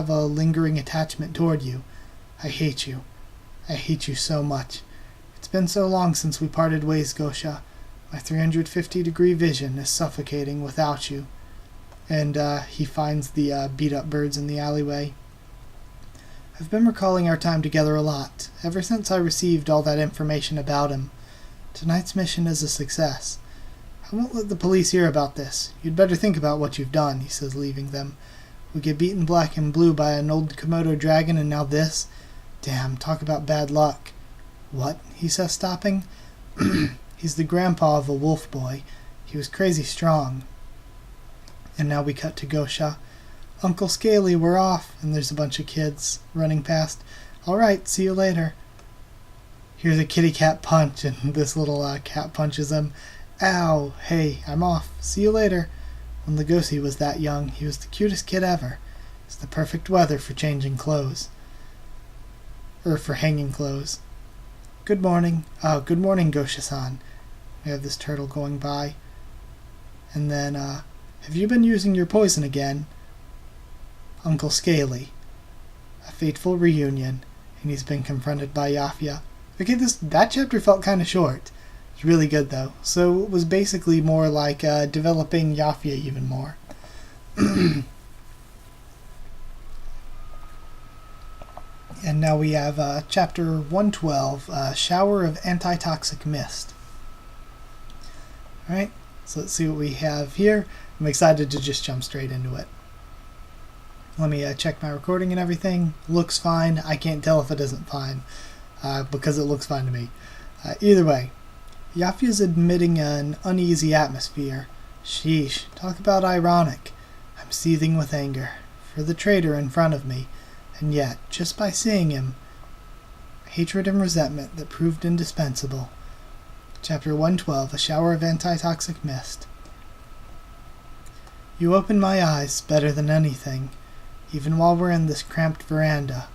a lingering attachment toward you. I hate you. I hate you so much. It's been so long since we parted ways, Gosha. My 350-degree vision is suffocating without you. And he finds the beat-up birds in the alleyway. I've been recalling our time together a lot, ever since I received all that information about him. Tonight's mission is a success. I won't let the police hear about this. You'd better think about what you've done, he says, leaving them. We get beaten black and blue by an old Komodo dragon, and now this? Damn, talk about bad luck. What? He says, stopping. He's the grandpa of a wolf boy. He was crazy strong. And now we cut to Gosha. Uncle Scaly, we're off. And there's a bunch of kids running past. All right, see you later. Here's a kitty cat punch, and this little cat punches him. Ow, hey, I'm off. See you later. When Legosi was that young, he was the cutest kid ever. It's the perfect weather for changing clothes. For hanging clothes. Good morning. Oh, good morning, Gosha-san. We have this turtle going by. And then, have you been using your poison again? Uncle Scaly. A fateful reunion, and he's been confronted by Yafia. Okay, that chapter felt kind of short. It's really good, though. So it was basically more like developing Yafia even more. And now we have chapter 112, Shower of Antitoxic Mist. Alright, so let's see what we have here. I'm excited to just jump straight into it. Let me check my recording and everything. Looks fine. I can't tell if it isn't fine, because it looks fine to me. Either way, Yafia's admitting an uneasy atmosphere. Sheesh, talk about ironic. I'm seething with anger. for the traitor in front of me, and yet, just by seeing him, hatred and resentment that proved indispensable. Chapter 112, A Shower of Antitoxic Mist. You opened my eyes better than anything, even while we're in this cramped veranda.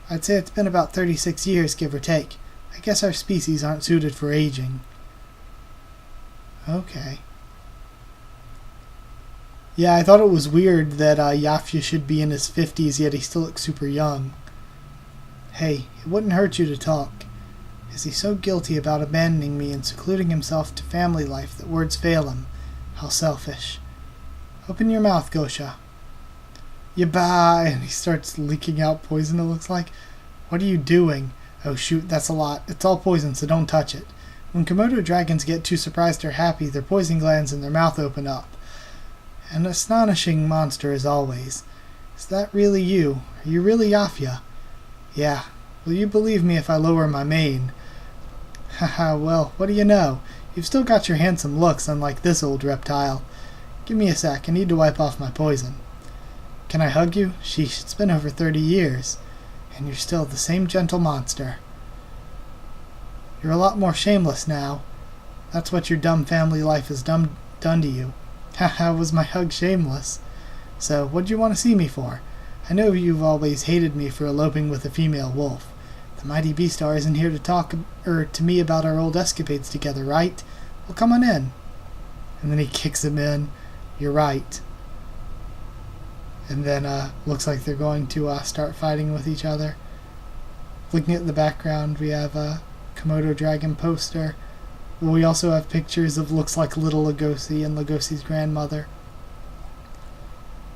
I'd say it's been about 36 years, give or take. I guess our species aren't suited for aging. Okay. Yeah, I thought it was weird that Yafia should be in his 50s, yet he still looks super young. Hey, it wouldn't hurt you to talk. Is he so guilty about abandoning me and secluding himself to family life that words fail him? How selfish. Open your mouth, Gosha. Yabba! And he starts leaking out poison, it looks like. What are you doing? Oh shoot, that's a lot. It's all poison, so don't touch it. When Komodo dragons get too surprised or happy, their poison glands in their mouth open up. An astonishing monster as always. Is that really you? Are you really Yafia? Yeah. Will you believe me if I lower my mane? Haha, well, what do you know? You've still got your handsome looks, unlike this old reptile. Give me a sec, I need to wipe off my poison. Can I hug you? Sheesh, it's been over 30 years. And you're still the same gentle monster. You're a lot more shameless now. That's what your dumb family life has done to you. Haha, was my hug shameless? So, what'd you want to see me for? I know you've always hated me for eloping with a female wolf. The mighty Beastar isn't here to talk to me about our old escapades together, right? Well, come on in. And then he kicks him in. You're right. And then, looks like they're going to start fighting with each other. Looking at the background, we have a Komodo dragon poster. We also have pictures of looks like little Legosi and Legosi's grandmother.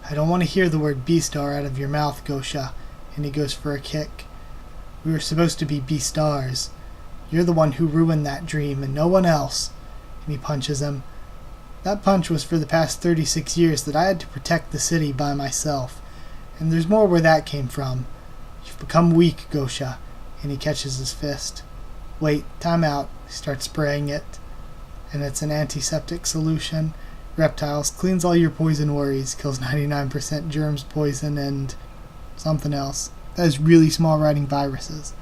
I don't want to hear the word Beastar out of your mouth, Gosha. And he goes for a kick. We were supposed to be Beastars. You're the one who ruined that dream, and no one else. And he punches him. That punch was for the past 36 years that I had to protect the city by myself. And there's more where that came from. You've become weak, Gosha. And he catches his fist. Wait, time out. He starts spraying it. And it's an antiseptic solution. Reptiles, cleans all your poison worries, kills 99% germs, poison, and something else. That is really small writing viruses.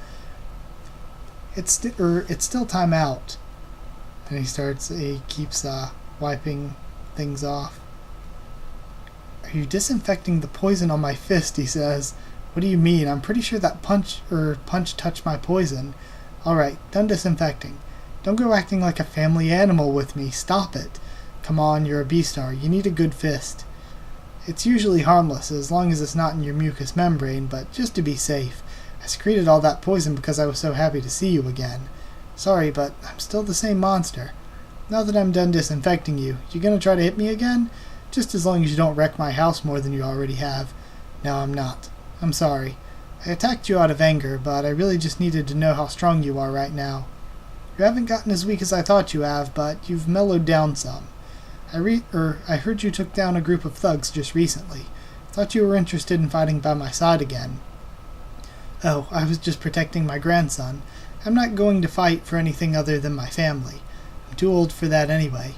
It's still time out. And he keeps wiping things off. Are you disinfecting the poison on my fist? He says. What do you mean? I'm pretty sure that punch touched my poison. Alright, done disinfecting. Don't go acting like a family animal with me. Stop it. Come on, you're a Beastar. You need a good fist. It's usually harmless as long as it's not in your mucous membrane, but just to be safe. I secreted all that poison because I was so happy to see you again. Sorry, but I'm still the same monster. Now that I'm done disinfecting you, you gonna try to hit me again? Just as long as you don't wreck my house more than you already have. No, I'm not. I'm sorry. I attacked you out of anger, but I really just needed to know how strong you are right now. You haven't gotten as weak as I thought you have, but you've mellowed down some. I heard you took down a group of thugs just recently. Thought you were interested in fighting by my side again. Oh, I was just protecting my grandson. I'm not going to fight for anything other than my family. I'm too old for that anyway.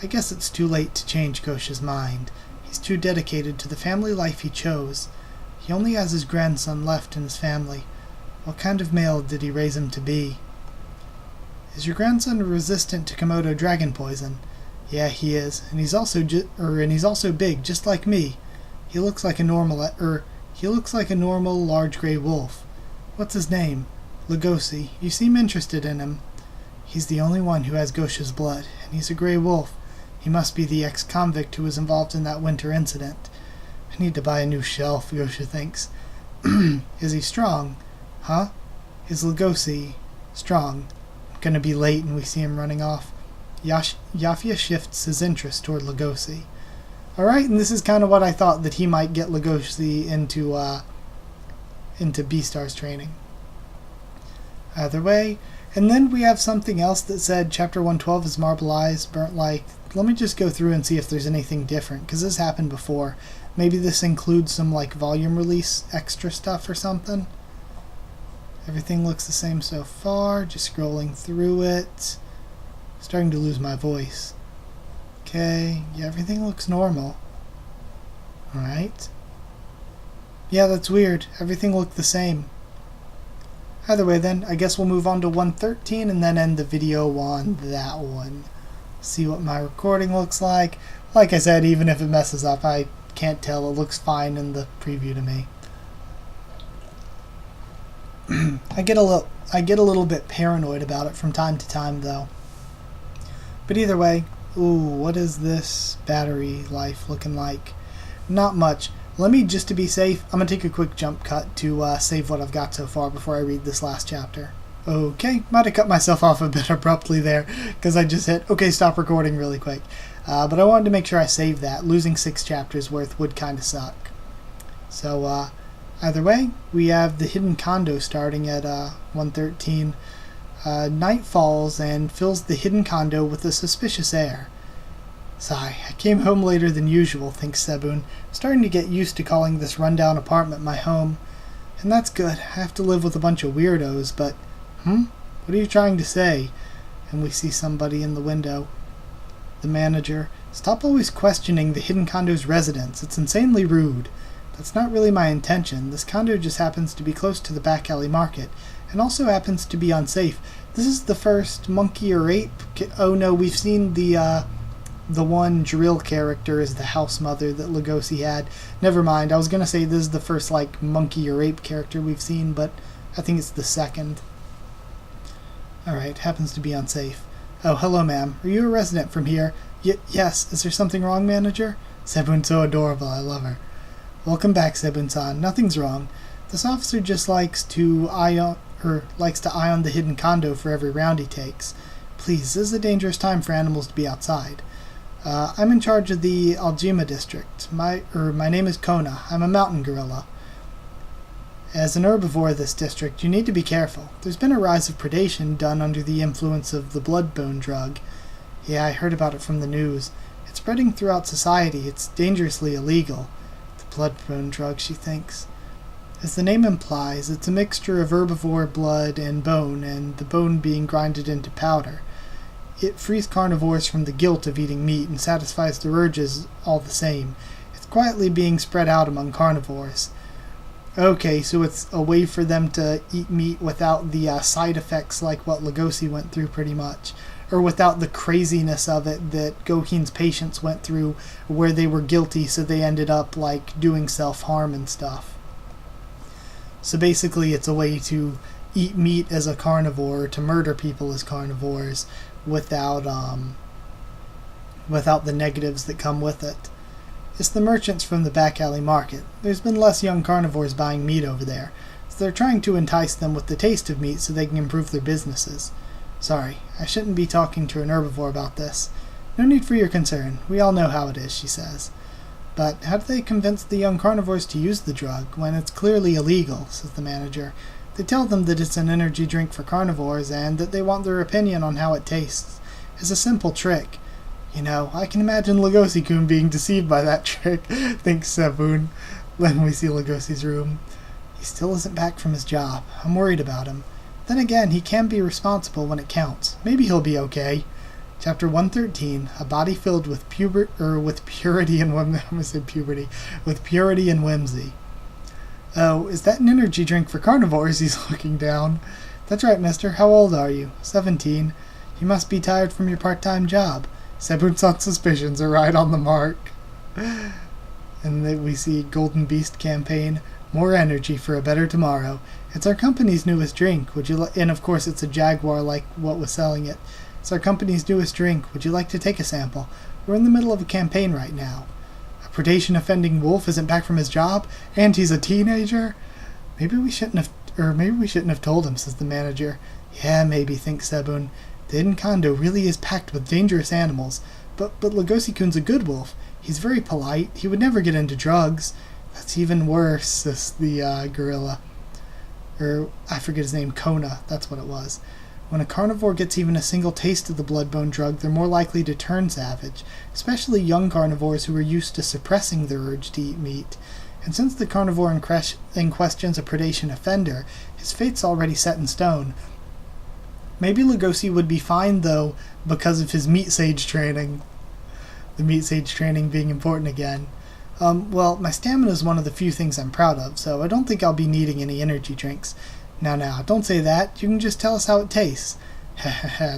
I guess it's too late to change Gosha's mind. He's too dedicated to the family life he chose. He only has his grandson left in his family. What kind of male did he raise him to be? Is your grandson resistant to Komodo dragon poison? Yeah, he is, and he's also big, just like me. He looks like a normal large gray wolf. What's his name? Legosi. You seem interested in him. He's the only one who has Gosha's blood, and he's a gray wolf. He must be the ex-convict who was involved in that winter incident. I need to buy a new shelf, Gosha thinks. Is he strong? Huh? Is Legosi strong? I'm gonna be late and we see him running off. Yafia shifts his interest toward Legosi. Alright, and this is kind of what I thought, that he might get Legosi into Beastars training. Either way, and then we have something else that said Chapter 112 is Marble Eyes, Burnt Light. Let me just go through and see if there's anything different, because this happened before. Maybe this includes some volume release extra stuff or something. Everything looks the same so far, just scrolling through it. Starting to lose my voice. Okay, yeah, everything looks normal. Alright. Yeah, that's weird. Everything looked the same. Either way then, I guess we'll move on to 113 and then end the video on that one. See what my recording looks like. Like I said, even if it messes up, I can't tell. It looks fine in the preview to me. I get a little bit paranoid about it from time to time though. But either way, ooh, what is this battery life looking like? Not much. Let me, just to be safe, I'm going to take a quick jump cut to save what I've got so far before I read this last chapter. Okay, might have cut myself off a bit abruptly there, because I just hit, okay, stop recording really quick. But I wanted to make sure I saved that. Losing 6 chapters worth would kind of suck. So, either way, we have the hidden condo starting at 113. Night falls and fills the hidden condo with a suspicious air. Sigh, I came home later than usual, thinks Sebun, starting to get used to calling this rundown apartment my home. And that's good. I have to live with a bunch of weirdos, but... What are you trying to say? And we see somebody in the window. The manager. Stop always questioning the hidden condo's residents. It's insanely rude. That's not really my intention. This condo just happens to be close to the back alley market, and also happens to be unsafe. This is the first monkey or ape... Oh no, we've seen the one drill character is the house mother that Legosi had. Never mind, I was going to say this is the first, monkey or ape character we've seen, but I think it's the second. Alright, happens to be unsafe. Oh, hello, ma'am. Are you a resident from here? Yes. Is there something wrong, manager? Sebun's so adorable. I love her. Welcome back, Sebun-san. Nothing's wrong. This officer just likes to eye on the hidden condo for every round he takes. Please, this is a dangerous time for animals to be outside. I'm in charge of the Aljima district. My name is Kona. I'm a mountain gorilla. As an herbivore of this district, you need to be careful. There's been a rise of predation done under the influence of the bloodbone drug. Yeah, I heard about it from the news. It's spreading throughout society. It's dangerously illegal. The bloodbone drug, she thinks. As the name implies, it's a mixture of herbivore blood and the bone being grinded into powder. It frees carnivores from the guilt of eating meat and satisfies their urges all the same. It's quietly being spread out among carnivores. Okay, so it's a way for them to eat meat without the side effects like what Legosi went through pretty much. Or without the craziness of it that Gohin's patients went through where they were guilty so they ended up doing self-harm and stuff. So basically it's a way to eat meat as a carnivore, to murder people as carnivores without the negatives that come with it. It's the merchants from the back alley market. There's been less young carnivores buying meat over there, so they're trying to entice them with the taste of meat so they can improve their businesses. Sorry, I shouldn't be talking to an herbivore about this. No need for your concern. We all know how it is, she says. But how do they convince the young carnivores to use the drug when it's clearly illegal, says the manager. They tell them that it's an energy drink for carnivores and that they want their opinion on how it tastes. It's a simple trick. You know, I can imagine Legosi-kun being deceived by that trick, thinks Sebun, when we see Legosi's room. He still isn't back from his job. I'm worried about him. Then again, he can be responsible when it counts. Maybe he'll be okay. Chapter 113, a body filled with purity and whimsy. Oh, is that an energy drink for carnivores? He's looking down. That's right, mister. How old are you? 17. You must be tired from your part-time job. Sebun-san's suspicions are right on the mark. And then we see Golden Beast campaign. More energy for a better tomorrow. It's our company's newest drink. Would you and of course it's a Jaguar like what was selling it. It's our company's newest drink. Would you like to take a sample? We're in the middle of a campaign right now. A predation-offending wolf isn't back from his job, and he's a teenager? Maybe we shouldn't have told him, says the manager. Yeah, maybe, thinks Sebun. The hidden condo really is packed with dangerous animals, but Legosi-kun's a good wolf. He's very polite. He would never get into drugs. That's even worse, says the gorilla. I forget his name, Kona, that's what it was. When a carnivore gets even a single taste of the bloodbone drug, they're more likely to turn savage, especially young carnivores who are used to suppressing their urge to eat meat. And since the carnivore in question's a predation offender, his fate's already set in stone. Maybe Legosi would be fine, though, because of his meat sage training. The meat sage training being important again. Well, my stamina is one of the few things I'm proud of, so I don't think I'll be needing any energy drinks. Now, don't say that. You can just tell us how it tastes.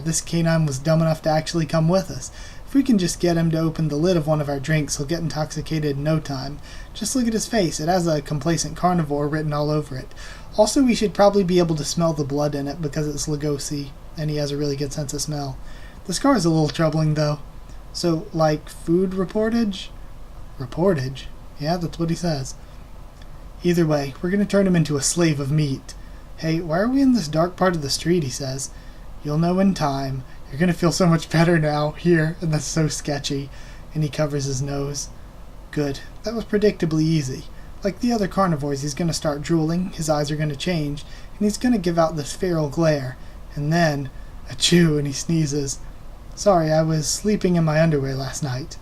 This canine was dumb enough to actually come with us. If we can just get him to open the lid of one of our drinks, he'll get intoxicated in no time. Just look at his face. It has a complacent carnivore written all over it. Also, we should probably be able to smell the blood in it because it's Legosi, and he has a really good sense of smell. The scar is a little troubling, though. So, like, food reportage? Reportage? Yeah, that's what he says. Either way, we're going to turn him into a slave of meat. Hey, why are we in this dark part of the street, he says. You'll know in time. You're going to feel so much better now, here, and that's so sketchy. And he covers his nose. Good. That was predictably easy. Like the other carnivores, he's going to start drooling, his eyes are going to change, and he's going to give out this feral glare. And then, achoo, and he sneezes. Sorry, I was sleeping in my underwear last night.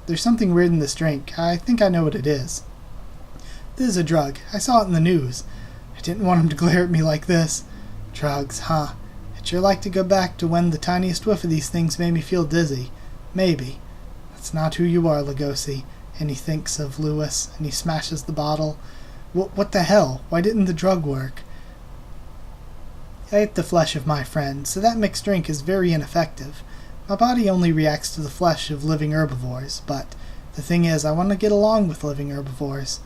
There's something weird in this drink. I think I know what it is. This is a drug. I saw it in the news. I didn't want him to glare at me like this. Drugs, huh? I'd sure like to go back to when the tiniest whiff of these things made me feel dizzy. Maybe. That's not who you are, Legosi. And he thinks of Lewis, and he smashes the bottle. What the hell? Why didn't the drug work? I ate the flesh of my friend, so that mixed drink is very ineffective. My body only reacts to the flesh of living herbivores, but the thing is, I want to get along with living herbivores.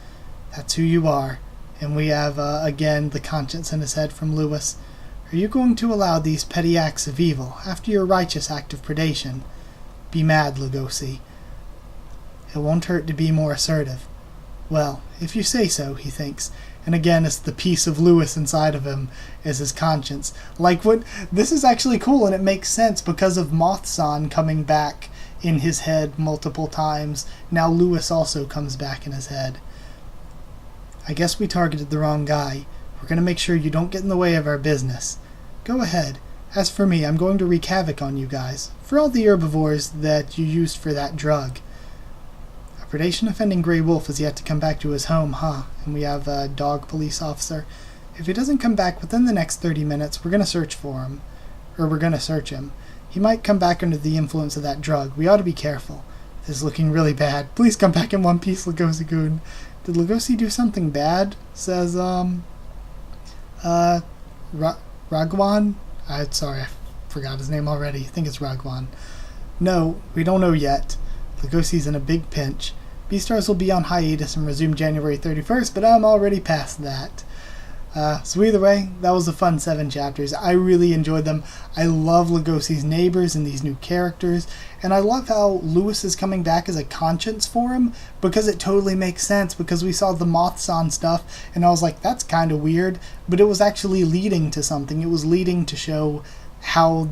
That's who you are. And we have, again, the conscience in his head from Lewis. Are you going to allow these petty acts of evil after your righteous act of predation? Be mad, Legosi. It won't hurt to be more assertive. Well, if you say so, he thinks. And again, it's the piece of Lewis inside of him is his conscience. This is actually cool, and it makes sense because of Moth-san coming back in his head multiple times. Now Lewis also comes back in his head. I guess we targeted the wrong guy. We're going to make sure you don't get in the way of our business. Go ahead. As for me, I'm going to wreak havoc on you guys. For all the herbivores that you used for that drug. A predation-offending gray wolf has yet to come back to his home, huh? And we have a dog police officer. If he doesn't come back within the next 30 minutes, we're going to search for him. Or we're going to search him. He might come back under the influence of that drug. We ought to be careful. This is looking really bad. Please come back in one piece, Legosi-kun. Did Legosi do something bad? Says, Ragwan? Sorry, I forgot his name already. I think it's Ragwan. No, we don't know yet. Legosi's in a big pinch. Beastars will be on hiatus and resume January 31st, but I'm already past that. So either way, that was a fun 7 chapters. I really enjoyed them. I love Legosi's neighbors and these new characters, and I love how Lewis is coming back as a conscience for him, because it totally makes sense, because we saw the Moth-san stuff, and I was like, that's kind of weird, but it was actually leading to something. It was leading to show how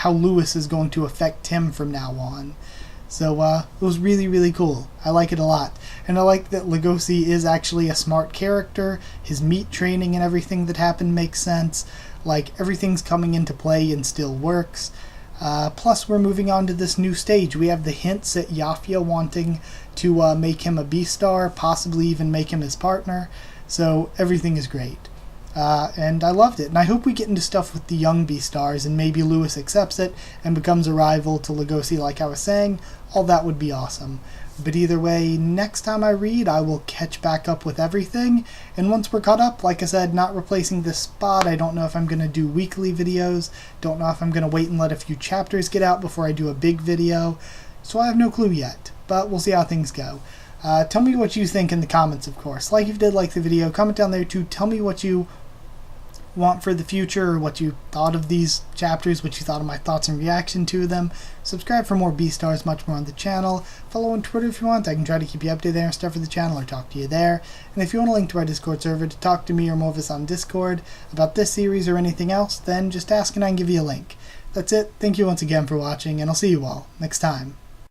Lewis is going to affect him from now on. So it was really, really cool. I like it a lot. And I like that Legosi is actually a smart character. His meat training and everything that happened makes sense. Like, everything's coming into play and still works. Plus, we're moving on to this new stage. We have the hints at Yafia wanting to make him a Beastar, possibly even make him his partner. So everything is great. And I loved it. And I hope we get into stuff with the young Beastars, and maybe Lewis accepts it and becomes a rival to Legosi like I was saying. All that would be awesome. But either way, next time I read, I will catch back up with everything. And once we're caught up, like I said, not replacing this spot. I don't know if I'm going to do weekly videos. Don't know if I'm going to wait and let a few chapters get out before I do a big video. So I have no clue yet. But we'll see how things go. Tell me what you think in the comments, of course. Like if you did like the video, comment down there too. Tell me what you want for the future, or what you thought of these chapters, what you thought of my thoughts and reaction to them. Subscribe for more Beastars, much more on the channel. Follow on Twitter if you want. I can try to keep you updated there and stuff for the channel, or talk to you there. And if you want a link to our Discord server to talk to me or more of us on Discord about this series or anything else, then just ask and I can give you a link. That's it. Thank you once again for watching, and I'll see you all next time.